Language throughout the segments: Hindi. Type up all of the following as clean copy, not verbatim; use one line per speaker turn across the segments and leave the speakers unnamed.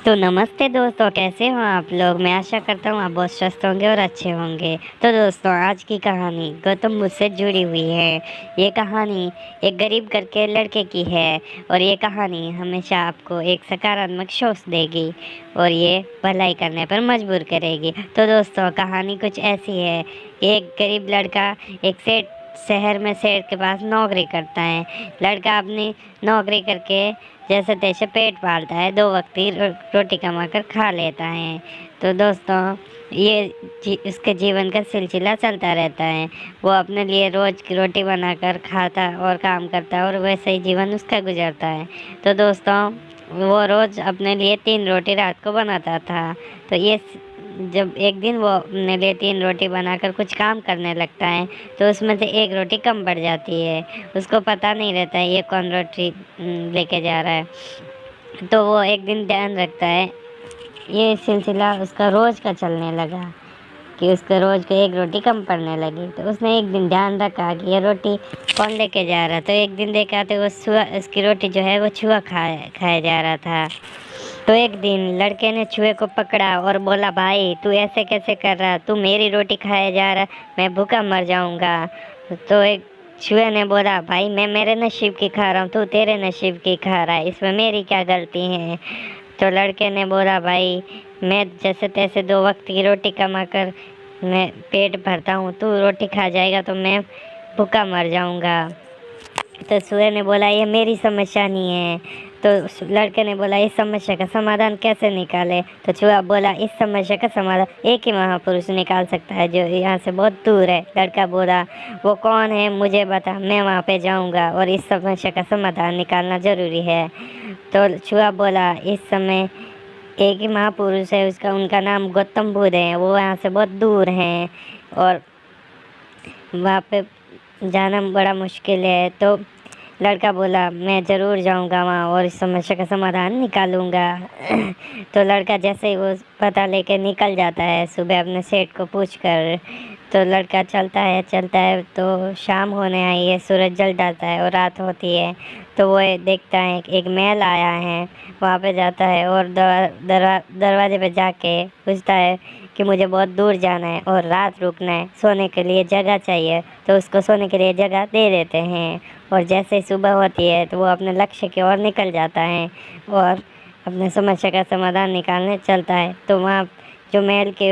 तो नमस्ते दोस्तों, कैसे हो आप लोग। मैं आशा करता हूँ आप बहुत स्वस्थ होंगे और अच्छे होंगे। तो दोस्तों, आज की कहानी गौतम बुद्ध से जुड़ी हुई है। ये कहानी एक गरीब घर के लड़के की है और ये कहानी हमेशा आपको एक सकारात्मक सोच देगी और ये भलाई करने पर मजबूर करेगी। तो दोस्तों, कहानी कुछ ऐसी है कि एक गरीब लड़का एक सेठ शहर में सेठ के पास नौकरी करता है। लड़का अपनी नौकरी करके जैसे तैसे पेट पालता है, दो वक्त की रोटी कमा कर खा लेता है। तो दोस्तों, ये उसके जीवन का सिलसिला चलता रहता है। वो अपने लिए रोज की रोटी बनाकर खाता और काम करता है और वैसे ही जीवन उसका गुजरता है। तो दोस्तों, वो रोज अपने लिए 3 रोटी रात को बनाता था। तो ये जब एक दिन वो अपने लिए 3 रोटी बनाकर कुछ काम करने लगता है तो उसमें से एक रोटी कम पड़ जाती है। उसको पता नहीं रहता है ये कौन रोटी लेके जा रहा है। तो वो एक दिन ध्यान रखता है। ये सिलसिला उसका रोज का चलने लगा कि उसके रोज को एक रोटी कम पड़ने लगी। तो उसने एक दिन ध्यान रखा कि ये रोटी कौन लेके जा रहा है। तो एक दिन देखा तो वो उसकी रोटी जो है वो चूहा खाया जा रहा था। तो एक दिन लड़के ने चूहे को पकड़ा और बोला, भाई तू ऐसे कैसे कर रहा, तू मेरी रोटी खाया जा रहा, मैं भूखा मर जाऊंगा। तो एक चूहे ने बोला, भाई मैं मेरे नसीब की खा रहा हूँ, तू तेरे नसीब की खा रहा है, इसमें मेरी क्या गलती है। तो लड़के ने बोला, भाई मैं जैसे तैसे 2 वक्त की रोटी कमा कर मैं पेट भरता हूँ, तू रोटी खा जाएगा तो मैं भूखा मर जाऊंगा। तो चूहे ने बोला, ये मेरी समस्या नहीं है। तो लड़के ने बोला, इस समस्या का समाधान कैसे निकाले। तो चूहा बोला, इस समस्या का समाधान एक ही महापुरुष निकाल सकता है जो यहाँ से बहुत दूर है। लड़का बोला, वो कौन है मुझे बता, मैं वहाँ पे जाऊँगा और इस समस्या का समाधान निकालना ज़रूरी है। तो चूहा बोला, इस समय एक ही महापुरुष है, उसका उनका नाम गौतम बुद्ध है, वो यहाँ से बहुत दूर हैं और वहाँ पे जाना बड़ा मुश्किल है। तो लड़का बोला, मैं ज़रूर जाऊंगा वहाँ और इस समस्या का समाधान निकालूंगा। तो लड़का जैसे ही वो पता लेके निकल जाता है सुबह अपने सेठ को पूछकर। तो लड़का चलता है तो शाम होने आई है, सूरज जल जाता है और रात होती है। तो वो देखता है एक महल आया है, वहाँ पे जाता है और दरवाजे पे जाके पूछता है कि मुझे बहुत दूर जाना है और रात रुकना है, सोने के लिए जगह चाहिए। तो उसको सोने के लिए जगह दे देते हैं और जैसे ही सुबह होती है तो वो अपने लक्ष्य की ओर निकल जाता है और अपने समस्या का समाधान निकालने चलता है। तो वहाँ जो महल के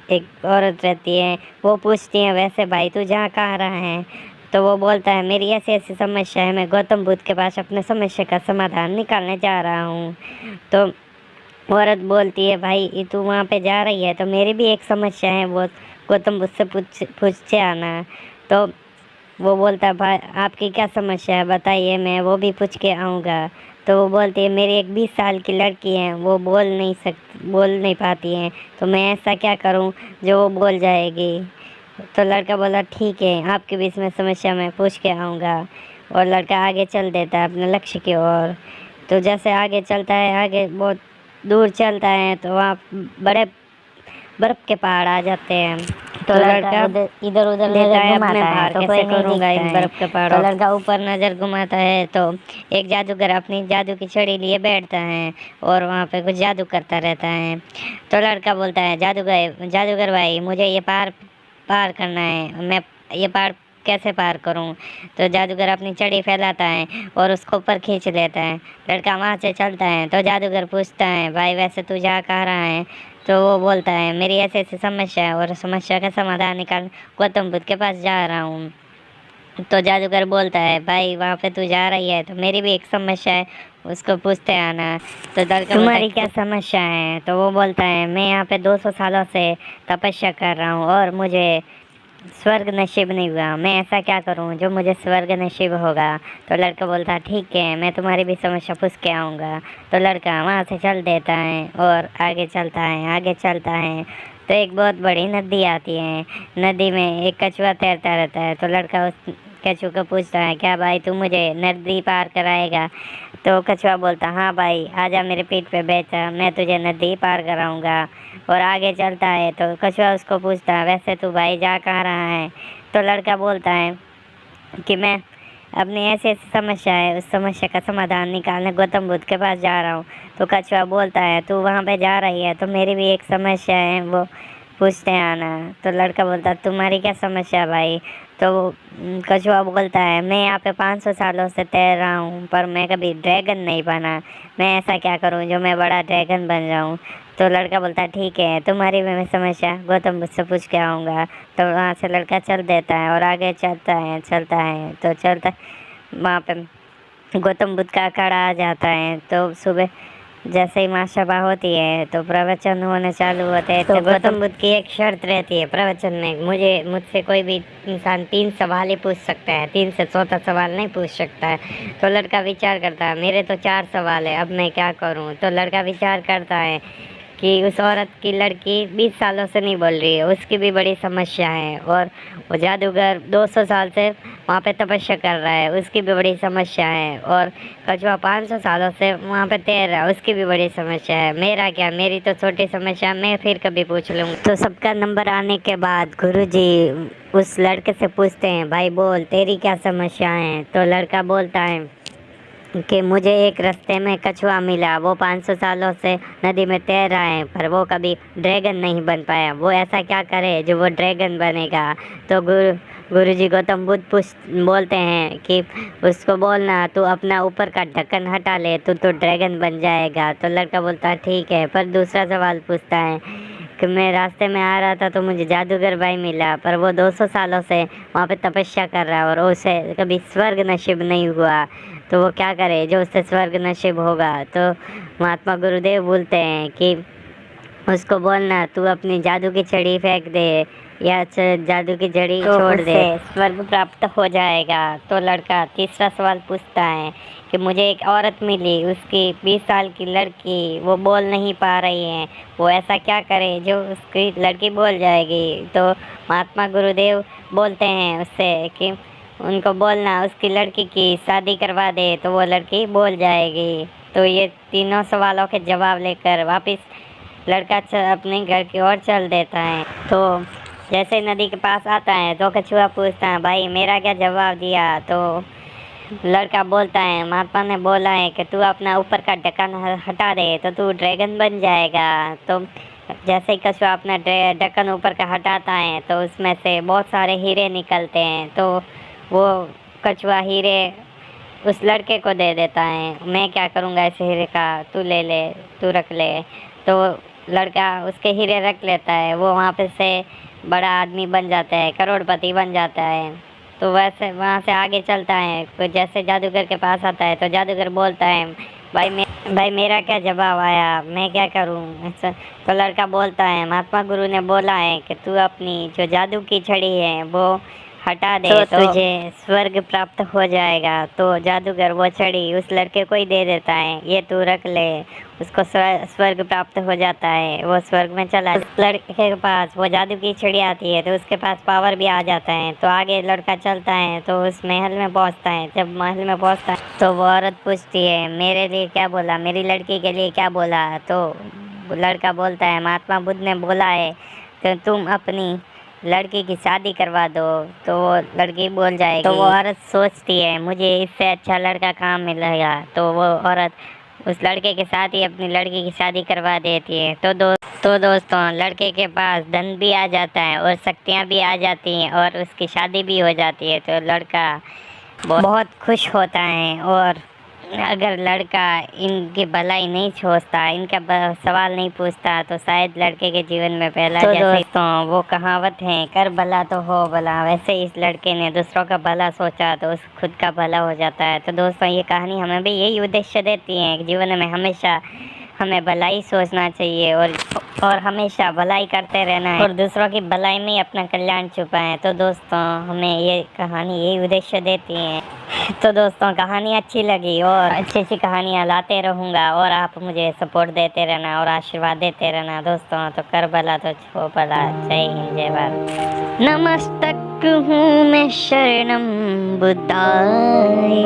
एक औरत रहती है, वो पूछती है, वैसे भाई तू जहाँ कहाँ रहा है। तो वो बोलता है, मेरी ऐसी ऐसी समस्या है, मैं गौतम बुद्ध के पास अपने समस्या का समाधान निकालने जा रहा हूँ। तो औरत बोलती है, भाई ये तू वहाँ पे जा रही है तो मेरी भी एक समस्या है, वो गौतम बुद्ध से पूछते आना। तो वो बोलता है, भाई आपकी क्या समस्या है बताइए, मैं वो भी पूछ के आऊँगा। तो वो बोलती है, मेरी एक 20 साल की लड़की है, वो बोल नहीं पाती है, तो मैं ऐसा क्या करूँ जो वो बोल जाएगी। तो लड़का बोला, ठीक है आपके बीच में समस्या मैं पूछ के आऊँगा। और लड़का आगे चल देता है अपने लक्ष्य की ओर। तो जैसे आगे चलता है, आगे बहुत दूर चलता है तो वहाँ बड़े बर्फ के पहाड़ आ जाते हैं। तो लड़का
इधर उधर
देता
नजर
है अपने
घुमाता है
बाहर,
तो
कैसे
कोई नहीं
करूँगा
दिखता
इन
है।
बर्फ के
तो
पहाड़ों। तो लड़का ऊपर नज़र घुमाता है तो एक जादूगर अपनी जादू की छड़ी लिए बैठता है और वहाँ पे कुछ जादू करता रहता है। तो लड़का बोलता है, जादूगर भाई मुझे ये पार पार करना है, मैं ये पार कैसे पार करूं। तो जादूगर अपनी छड़ी फैलाता है और उसको ऊपर खींच लेता है। लड़का वहाँ से चलता है तो जादूगर पूछता है, भाई वैसे तू जा कहाँ रहा है। तो वो बोलता है, मेरी ऐसी ऐसी समस्या है और समस्या का समाधान निकाल गौतम बुद्ध के पास जा रहा हूँ। तो जादूगर बोलता है, भाई वहाँ पे तू जा रही है तो मेरी भी एक समस्या है, उसको पूछते आना। तो लड़का तुम्हारी क्या समस्या है। तो वो बोलता है, मैं यहाँ पे 200 सालों से तपस्या कर रहा हूँ और मुझे स्वर्ग नसीब नहीं हुआ, मैं ऐसा क्या करूं जो मुझे स्वर्ग नसीब होगा। तो लड़का बोलता है, ठीक है मैं तुम्हारी भी समस्या पूछ के आऊँगा। तो लड़का वहाँ से चल देता है और आगे चलता है तो एक बहुत बड़ी नदी आती है। नदी में एक कछुआ तैरता रहता है। तो लड़का उस कछुआ को पूछता है, क्या भाई तू मुझे नदी पार कराएगा। तो कछुआ बोलता, हाँ भाई आजा मेरे पीठ पे बैठ, मैं तुझे नदी पार कराऊंगा। और आगे चलता है तो कछुआ उसको पूछता है, वैसे तू भाई जा कहाँ रहा है। तो लड़का बोलता है कि मैं अपनी ऐसी ऐसी समस्या है, उस समस्या का समाधान निकालने गौतम बुद्ध के पास जा रहा हूँ। तो कछुआ बोलता है तू वहाँ पे जा रही है तो मेरी भी एक समस्या है, वो पूछते हैं आना। तो लड़का बोलता है तुम्हारी क्या समस्या है भाई? तो कछुआ बोलता है मैं यहाँ पे 500 सालों से तैर रहा हूँ पर मैं कभी ड्रैगन नहीं बना, मैं ऐसा क्या करूँ जो मैं बड़ा ड्रैगन बन जाऊँ। तो लड़का बोलता है ठीक है तुम्हारी भी मैं समस्या गौतम बुद्ध से पूछ के आऊँगा। तो वहाँ से लड़का चल देता है और आगे चलता है तो चलता वहाँ पे गौतम बुद्ध का अखाड़ा आ जाता है। तो सुबह जैसे ही माँ सभा होती है तो प्रवचन होने चालू होते हैं। तो गौतम बुद्ध की एक शर्त रहती है प्रवचन में, मुझसे कोई भी इंसान 3 सवाल ही पूछ सकता है, 3 से चौथा सवाल नहीं पूछ सकता है। तो लड़का विचार करता है मेरे तो 4 सवाल है, अब मैं क्या करूं। तो लड़का विचार करता है कि उस औरत की लड़की 20 सालों से नहीं बोल रही है, उसकी भी बड़ी समस्या है। और वो जादूगर 200 साल से वहाँ पे तपस्या कर रहा है, उसकी भी बड़ी समस्या है। और कछुआ 500 सालों से वहाँ पे तैर रहा है, उसकी भी बड़ी समस्या है। मेरा क्या, मेरी तो छोटी समस्या, मैं फिर कभी पूछ लूँगी। तो सबका नंबर आने के बाद गुरुजी उस लड़के से पूछते हैं भाई बोल तेरी क्या समस्या है। तो लड़का बोलता है कि मुझे एक रास्ते में कछुआ मिला, वो 500 सालों से नदी में तैर रहा है पर वो कभी ड्रैगन नहीं बन पाया, वो ऐसा क्या करे जो वो ड्रैगन बनेगा। तो गुरुजी गौतम बुद्ध बोलते हैं कि उसको बोलना तू अपना ऊपर का ढक्कन हटा ले तो ड्रैगन बन जाएगा। तो लड़का बोलता है ठीक है, पर दूसरा सवाल पूछता है कि मैं रास्ते में आ रहा था तो मुझे जादूगर भाई मिला पर वो 200 सालों से वहाँ पे तपस्या कर रहा है और उसे कभी स्वर्ग नसीब नहीं हुआ, तो वो क्या करे जो उससे स्वर्ग नसीब होगा। तो महात्मा गुरुदेव बोलते हैं कि उसको बोलना तू अपनी जादू की छड़ी फेंक दे या जादू की जड़ी तो छोड़ दे, स्वर्ग प्राप्त हो जाएगा। तो लड़का तीसरा सवाल पूछता है कि मुझे एक औरत मिली, उसकी 20 साल की लड़की, वो बोल नहीं पा रही है, वो ऐसा क्या करे जो उसकी लड़की बोल जाएगी। तो महात्मा गुरुदेव बोलते हैं उससे कि उनको बोलना उसकी लड़की की शादी करवा दे तो वो लड़की बोल जाएगी। तो ये तीनों सवालों के जवाब लेकर वापस लड़का अपने घर की ओर चल देता है। तो जैसे नदी के पास आता है तो कछुआ पूछता है भाई मेरा क्या जवाब दिया। तो लड़का बोलता है महात्मा ने बोला है कि तू अपना ऊपर का ढक्कन हटा दे तो तू ड्रैगन बन जाएगा। तो जैसे ही कछुआ अपना ढक्कन ऊपर का हटाता है तो उसमें से बहुत सारे हीरे निकलते हैं। तो वो कछुआ हीरे उस लड़के को दे देता है, मैं क्या करूँगा ऐसे हीरे का, तू ले ले, तू रख ले। तो लड़का उसके हीरे रख लेता है, वो वहाँ पे से बड़ा आदमी बन जाता है, करोड़पति बन जाता है। तो वैसे वहाँ से आगे चलता है, तो जैसे जादूगर के पास आता है तो जादूगर बोलता है भाई मेरा क्या जवाब आया, मैं क्या करूँ ऐसा। तो लड़का बोलता है महात्मा गुरु ने बोला है कि तू अपनी जो जादू की छड़ी है वो हटा दे तो तुझे स्वर्ग प्राप्त हो जाएगा। तो जादूगर वो छड़ी उस लड़के को ही दे देता है, ये तू रख ले, उसको स्वर्ग प्राप्त हो जाता है, वो स्वर्ग में चला। उस लड़के के पास वो जादू की छड़ी आती है तो उसके पास पावर भी आ जाता है। तो आगे लड़का चलता है तो उस महल में पहुंचता है। जब महल में पहुंचता है तो वो औरत पूछती है मेरे लिए क्या बोला, मेरी लड़की के लिए क्या बोला। तो लड़का बोलता है महात्मा बुद्ध ने बोला है कि तुम अपनी लड़की की शादी करवा दो। तो वो लड़की बोल जाएगी। तो वो औरत सोचती है मुझे इससे अच्छा लड़का कहाँ मिलेगा। तो वो औरत उस लड़के के साथ ही अपनी लड़की की शादी करवा देती है। तो दोस्तों लड़के के पास धन भी आ जाता है और शक्तियाँ भी आ जाती हैं और उसकी शादी भी हो जाती है। तो लड़का बहुत खुश होता है। और अगर लड़का इनकी भलाई नहीं सोचता, इनका सवाल नहीं पूछता तो शायद लड़के के जीवन में पहला तो दोस्तों वो कहावत है कर भला तो हो भला, वैसे इस लड़के ने दूसरों का भला सोचा तो उस खुद का भला हो जाता है। तो दोस्तों ये कहानी हमें भी यही उद्देश्य देती है कि जीवन में हमेशा हमें भलाई सोचना चाहिए और हमेशा भलाई करते रहना है और दूसरों की भलाई में ही अपना कल्याण छुपा है। तो दोस्तों हमें ये कहानी यही उद्देश्य देती है। तो दोस्तों कहानी अच्छी लगी और अच्छी अच्छी कहानियाँ लाते रहूँगा और आप मुझे सपोर्ट देते रहना और आशीर्वाद देते रहना दोस्तों। तो कर भला तो छो भला। जय हिंद जय भारत। नमस्तक हूँ मैं शरणम बुद्धाय।